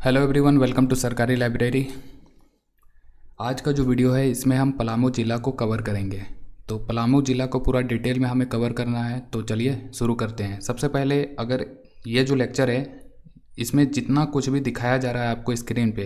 Hello everyone, welcome to सरकारी library. आज का जो वीडियो है इसमें हम पलामू ज़िला को कवर करेंगे। तो पलामू ज़िला को पूरा डिटेल में हमें कवर करना है, तो चलिए शुरू करते हैं। सबसे पहले अगर ये जो लेक्चर है इसमें जितना कुछ भी दिखाया जा रहा है आपको स्क्रीन पे,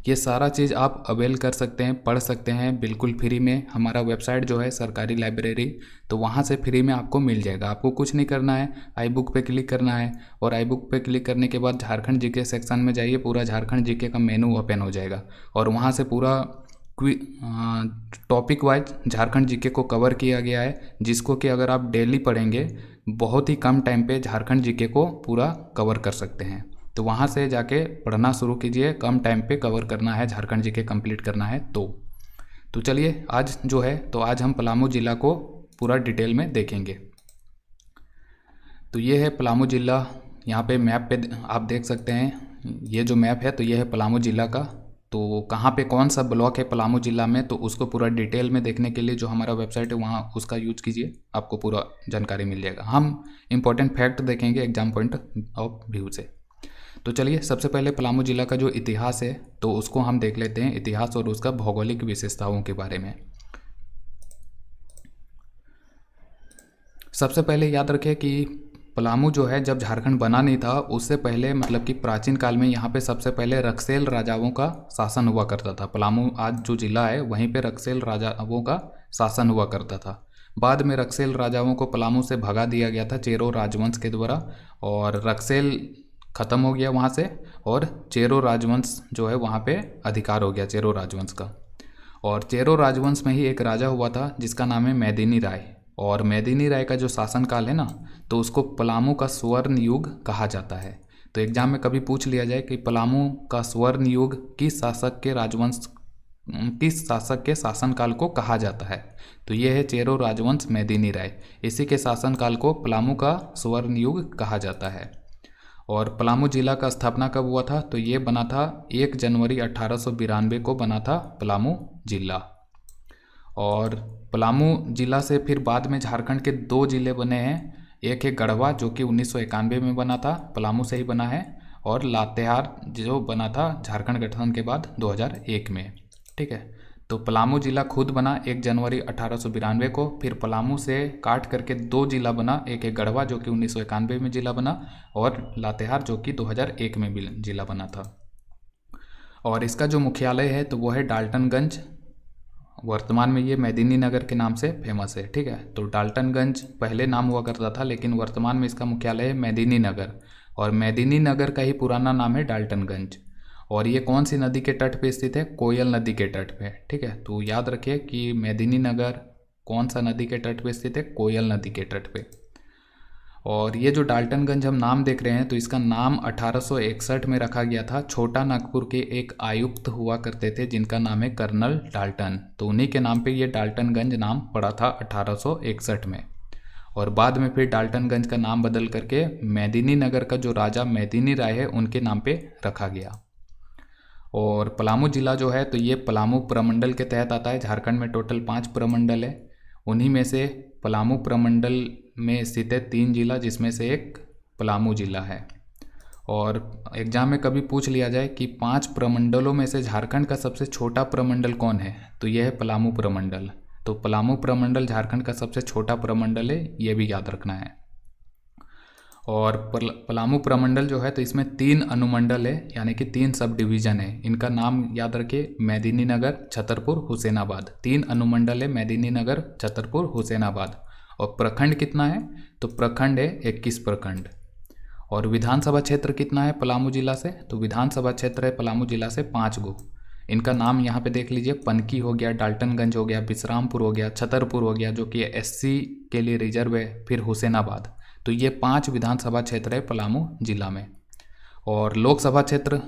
ये सारा चीज़ आप अवेल कर सकते हैं, पढ़ सकते हैं बिल्कुल फ्री में। हमारा वेबसाइट जो है सरकारी लाइब्रेरी, तो वहाँ से फ्री में आपको मिल जाएगा। आपको कुछ नहीं करना है, आई बुक पे क्लिक करना है और आई बुक पे क्लिक करने के बाद झारखंड जीके सेक्शन में जाइए। पूरा झारखंड जीके का मेनू ओपन हो जाएगा और वहाँ से पूरा टॉपिक वाइज झारखंड जीके को कवर किया गया है, जिसको कि अगर आप डेली पढ़ेंगे बहुत ही कम टाइम पे झारखंड जीके को पूरा कवर कर सकते हैं। तो वहाँ से जाके पढ़ना शुरू कीजिए, कम टाइम पे कवर करना है, झारखंड जीके कंप्लीट करना है। तो चलिए आज जो है, तो आज हम पलामू ज़िला को पूरा डिटेल में देखेंगे। तो ये है पलामू ज़िला, यहाँ पे मैप पे आप देख सकते हैं। ये जो मैप है तो ये है पलामू ज़िला का। तो कहाँ पे कौन सा ब्लॉक है पलामू ज़िला में, तो उसको पूरा डिटेल में देखने के लिए जो हमारा वेबसाइट है वहाँ उसका यूज कीजिए, आपको पूरा जानकारी मिल जाएगा। हम इम्पोर्टेंट फैक्ट देखेंगे एग्जाम पॉइंट ऑफ व्यू से। तो चलिए सबसे पहले पलामू ज़िला का जो इतिहास है तो उसको हम देख लेते हैं, इतिहास और उसका भौगोलिक विशेषताओं के बारे में। सबसे पहले याद रखें कि पलामू जो है जब झारखंड बना नहीं था उससे पहले, मतलब कि प्राचीन काल में यहाँ पे सबसे पहले रक्सेल राजाओं का शासन हुआ करता था। पलामू आज जो ज़िला है वहीं पे रक्सेल राजाओं का शासन हुआ करता था। बाद में रक्सेल राजाओं को पलामू से भगा दिया गया था चेरो राजवंश के द्वारा, और रक्सेल ख़त्म हो गया वहाँ से और चेरो राजवंश जो है वहाँ पे अधिकार हो गया चेरो राजवंश का। और चेरो राजवंश में ही एक राजा हुआ था जिसका नाम है मेदिनी राय, और मेदिनी राय का जो शासनकाल है ना, तो उसको पलामू का स्वर्ण युग कहा जाता है। तो एग्जाम में कभी पूछ लिया जाए कि पलामू का स्वर्ण युग किस शासक के शासनकाल को कहा जाता है, तो ये है चेरो राजवंश मेदिनी राय। इसी के शासनकाल को पलामू का स्वर्ण युग कहा जाता है। और पलामू ज़िला का स्थापना कब हुआ था, तो ये बना था 1 जनवरी 1892 को बना था पलामू ज़िला। और पलामू ज़िला से फिर बाद में झारखंड के 2 ज़िले बने हैं। एक है गढ़वा जो कि 1991 में बना था, पलामू से ही बना है, और लातेहार जो बना था झारखंड गठन के बाद 2001 में। ठीक है, तो पलामू ज़िला खुद बना 1 जनवरी 1892 को। फिर पलामू से काट करके 2 ज़िला बना, एक है गढ़वा जो कि 1991 में ज़िला बना, और लातेहार जो कि 2001 में ज़िला बना था। और इसका जो मुख्यालय है तो वो है डाल्टनगंज। वर्तमान में ये मेदिनी नगर के नाम से फेमस है। ठीक है, तो डाल्टनगंज पहले नाम हुआ करता था, लेकिन वर्तमान में इसका मुख्यालय है मेदिनी नगर, और मेदिनी नगर का ही पुराना नाम है डाल्टनगंज। और ये कौन सी नदी के तट पे स्थित है, कोयल नदी के तट पे। ठीक है, तो याद रखिए कि मेदिनी नगर कौन सा नदी के तट पे स्थित है, कोयल नदी के तट पे। और ये जो डाल्टनगंज हम नाम देख रहे हैं तो इसका नाम 1861 में रखा गया था। छोटा नागपुर के एक आयुक्त हुआ करते थे जिनका नाम है कर्नल डाल्टन, तो उन्हीं के नाम पे ये डाल्टनगंज नाम पड़ा था 1861 में। और बाद में फिर डाल्टनगंज का नाम बदल करके मेदिनी नगर का जो राजा मेदिनी राय है उनके नाम पे रखा गया। और पलामू ज़िला जो है तो ये पलामू प्रमंडल के तहत आता है। झारखंड में टोटल 5 प्रमंडल है, उन्हीं में से पलामू प्रमंडल में स्थित है 3 जिला, जिसमें से एक पलामू ज़िला है। और एग्जाम में कभी पूछ लिया जाए कि 5 प्रमंडलों में से झारखंड का सबसे छोटा प्रमंडल कौन है, तो यह है पलामू प्रमंडल। तो पलामू प्रमंडल झारखंड का सबसे छोटा प्रमंडल है, ये भी याद रखना है। और पलामू प्रमंडल जो है तो इसमें 3 अनुमंडल है, यानी कि 3 सब डिवीज़न है। इनका नाम याद रखिए, मेदिनी नगर, छतरपुर, हुसैनाबाद। 3 अनुमंडल है, मेदिनी नगर, छतरपुर, हुसैनाबाद। और प्रखंड कितना है, तो प्रखंड है 21 प्रखंड। और विधानसभा क्षेत्र कितना है पलामू ज़िला से, तो विधानसभा क्षेत्र है पलामू ज़िला से 5 गो। इनका नाम यहाँ पे देख लीजिए, पनकी हो गया, डाल्टनगंज हो गया, बिश्रामपुर हो गया, छतरपुर हो गया जो कि एससी के लिए रिजर्व है, फिर हुसैनाबाद। तो ये 5 विधानसभा क्षेत्र है पलामू ज़िला में। और लोकसभा क्षेत्र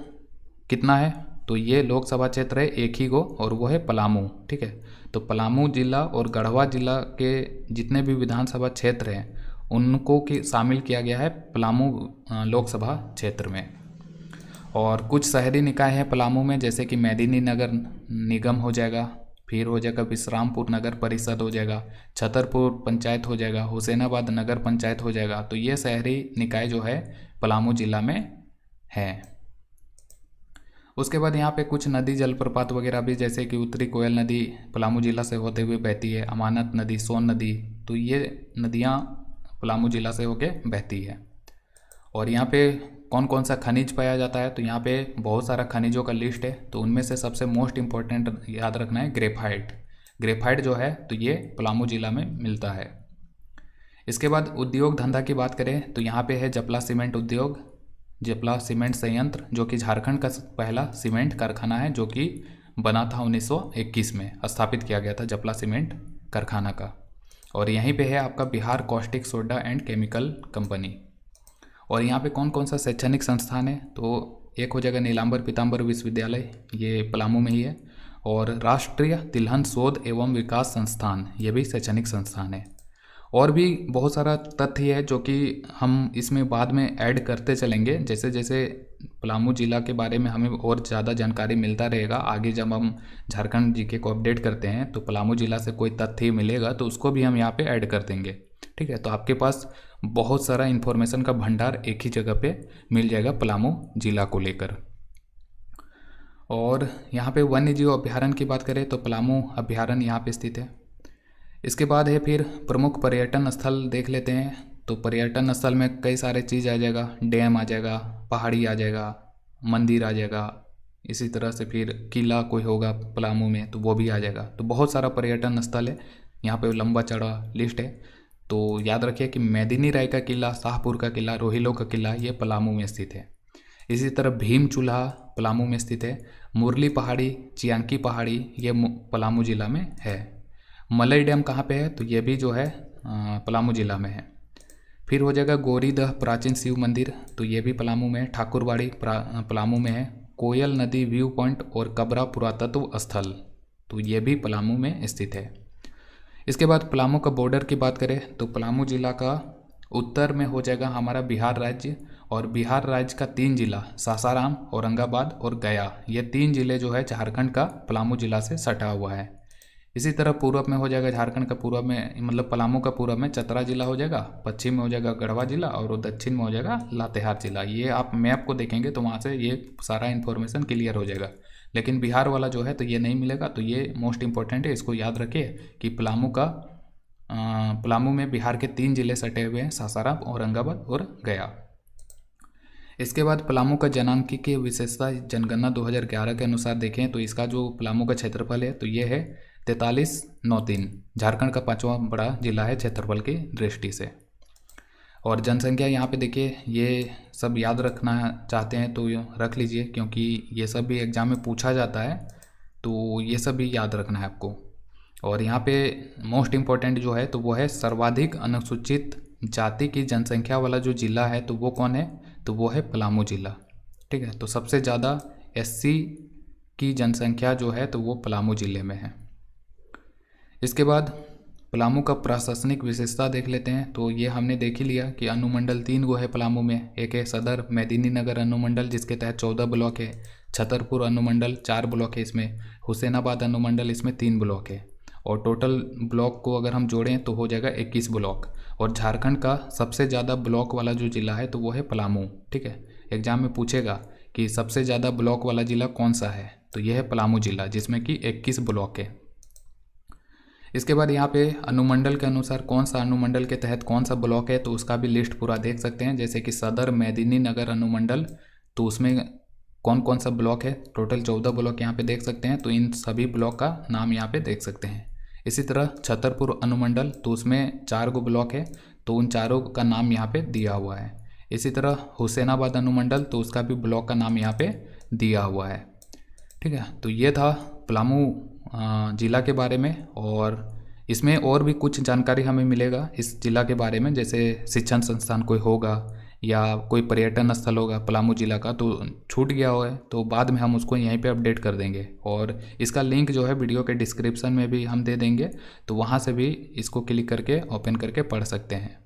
कितना है, तो ये लोकसभा क्षेत्र है 1 ही गो, और वो है पलामू। ठीक है, तो पलामू ज़िला और गढ़वा ज़िला के जितने भी विधानसभा क्षेत्र हैं उनको शामिल किया गया है पलामू लोकसभा क्षेत्र में। और कुछ शहरी निकाय हैं पलामू में, जैसे कि मेदिनी नगर निगम हो जाएगा, फिर हो जाएगा विश्रामपुर नगर परिषद हो जाएगा, छतरपुर पंचायत हो जाएगा, हुसैनाबाद नगर पंचायत हो जाएगा। तो ये शहरी निकाय जो है पलामू ज़िला में है। उसके बाद यहाँ पे कुछ नदी जलप्रपात वगैरह भी, जैसे कि उत्तरी कोयल नदी पलामू जिला से होते हुए बहती है, अमानत नदी, सोन नदी, तो ये नदियाँ पलामू जिला से होके बहती है। और यहाँ पे कौन कौन सा खनिज पाया जाता है, तो यहाँ पे बहुत सारा खनिजों का लिस्ट है, तो उनमें से सबसे मोस्ट इम्पॉर्टेंट याद रखना है ग्रेफाइट। ग्रेफाइट जो है तो ये पलामू जिला में मिलता है। इसके बाद उद्योग धंधा की बात करें तो यहाँ पे है जपला सीमेंट उद्योग, जपला सीमेंट संयंत्र, जो कि झारखंड का पहला सीमेंट कारखाना है, जो कि बना था 1921 में, स्थापित किया गया था जपला सीमेंट कारखाना का। और यहीं पे है आपका Bihar caustic soda and chemical company. और यहाँ पे कौन कौन सा शैक्षणिक संस्थान है, तो एक हो जाएगा नीलांबर पीताम्बर विश्वविद्यालय, ये पलामू में ही है। और राष्ट्रीय तिलहन शोध एवं विकास संस्थान, ये भी शैक्षणिक संस्थान है। और भी बहुत सारा तथ्य है जो कि हम इसमें बाद में ऐड करते चलेंगे, जैसे जैसे पलामू जिला के बारे में हमें और ज़्यादा जानकारी मिलता रहेगा। आगे जब हम झारखंड जीके को अपडेट करते हैं तो पलामू जिला से कोई तथ्य मिलेगा तो उसको भी हम यहाँ पे ऐड कर देंगे। ठीक है, तो आपके पास बहुत सारा इन्फॉर्मेशन का भंडार एक ही जगह पे मिल जाएगा पलामू जिला को लेकर। और यहाँ पे वन्य जीव अभ्यारण्य की बात करें तो पलामू अभ्यारण्य यहाँ पे स्थित है। इसके बाद है फिर प्रमुख पर्यटन स्थल देख लेते हैं। तो पर्यटन स्थल में कई सारे चीज़ आ जाएगा, डैम आ जाएगा, पहाड़ी आ जाएगा, मंदिर आ जाएगा, इसी तरह से फिर किला कोई होगा पलामू में तो वो भी आ जाएगा। तो बहुत सारा पर्यटन स्थल है, यहाँ पे लंबा चौड़ा लिस्ट है। तो याद रखिए कि मेदिनी राय का किला, शाहपुर का किला, रोहिलो का किला, ये पलामू में स्थित है। इसी तरह भीम चूल्हा पलामू में स्थित है। मुरली पहाड़ी, चियांकी पहाड़ी, ये पलामू जिला में है। मलई डैम कहाँ पे है, तो ये भी जो है पलामू जिला में है। फिर हो जाएगा गौरीदह प्राचीन शिव मंदिर, तो ये भी पलामू में है। ठाकुरबाड़ी पलामू में है। कोयल नदी व्यू पॉइंट और कबरा पुरातत्व स्थल, तो ये भी पलामू में स्थित है। इसके बाद पलामू का बॉर्डर की बात करें तो पलामू जिला का उत्तर में हो जाएगा हमारा बिहार राज्य, और बिहार राज्य का 3 जिला सासाराम, औरंगाबाद और गया, ये 3 जिले जो है झारखंड का पलामू जिला से सटा हुआ है। इसी तरह पूर्व में हो जाएगा झारखंड का पूर्व में, मतलब पलामू का पूर्व में चतरा जिला हो जाएगा, पश्चिम में हो जाएगा गढ़वा जिला और दक्षिण में हो जाएगा लातेहार जिला। ये आप मैप को देखेंगे तो वहाँ से ये सारा इन्फॉर्मेशन क्लियर हो जाएगा। लेकिन बिहार वाला जो है तो ये नहीं मिलेगा, तो ये मोस्ट इंपॉर्टेंट है, इसको याद रखिए कि पलामू में बिहार के 3 जिले सटे हुए हैं, सासाराम, औरंगाबाद और गया। इसके बाद पलामू का जनांकीय विशेषता जनगणना 2011 के अनुसार देखें तो इसका जो पलामू का क्षेत्रफल है तो ये है 4393, झारखंड का 5वां बड़ा जिला है क्षेत्रफल की दृष्टि से। और जनसंख्या यहाँ पे देखिए, ये सब याद रखना चाहते हैं तो रख लीजिए, क्योंकि ये सब भी एग्जाम में पूछा जाता है, तो ये सब भी याद रखना है आपको। और यहाँ पे मोस्ट इम्पॉर्टेंट जो है तो वो है सर्वाधिक अनुसूचित जाति की जनसंख्या वाला जो जिला है तो वो कौन है, तो वो है पलामू जिला। ठीक है, तो सबसे ज़्यादा SC की जनसंख्या जो है तो वो पलामू जिले में है। इसके बाद पलामू का प्रशासनिक विशेषता देख लेते हैं। तो ये हमने देख ही लिया कि अनुमंडल 3 गो है पलामू में। एक है सदर मेदिनी नगर अनुमंडल जिसके तहत 14 ब्लॉक है, छतरपुर अनुमंडल 4 ब्लॉक है इसमें, हुसैनाबाद अनुमंडल इसमें 3 ब्लॉक है, और टोटल ब्लॉक को अगर हम जोड़ें तो हो जाएगा 21 ब्लॉक। और झारखंड का सबसे ज़्यादा ब्लॉक वाला जो जिला है तो वो है पलामू। ठीक है, एग्जाम में पूछेगा कि सबसे ज़्यादा ब्लॉक वाला जिला कौन सा है, तो ये है पलामू जिला जिसमें कि 21 ब्लॉक है। इसके बाद यहाँ पे अनुमंडल के अनुसार कौन सा अनुमंडल के तहत कौन सा ब्लॉक है तो उसका भी लिस्ट पूरा देख सकते हैं। जैसे कि सदर मेदिनी नगर अनुमंडल, तो उसमें कौन कौन सा ब्लॉक है, टोटल 14 ब्लॉक यहाँ पे देख सकते हैं, तो इन सभी ब्लॉक का नाम यहाँ पे देख सकते हैं। इसी तरह छतरपुर अनुमंडल, तो उसमें 4 गो ब्लॉक है, तो उन चारों का नाम यहाँ पे दिया हुआ है। इसी तरह हुसैनाबाद अनुमंडल, तो उसका भी ब्लॉक का नाम यहाँ पे दिया हुआ है। ठीक है, तो ये था पलामू ज़िला के बारे में। और इसमें और भी कुछ जानकारी हमें मिलेगा इस ज़िला के बारे में, जैसे शिक्षण संस्थान कोई होगा या कोई पर्यटन स्थल होगा पलामू ज़िला का तो छूट गया हो है, तो बाद में हम उसको यहीं पे अपडेट कर देंगे। और इसका लिंक जो है वीडियो के डिस्क्रिप्शन में भी हम दे देंगे, तो वहाँ से भी इसको क्लिक करके ओपन करके पढ़ सकते हैं।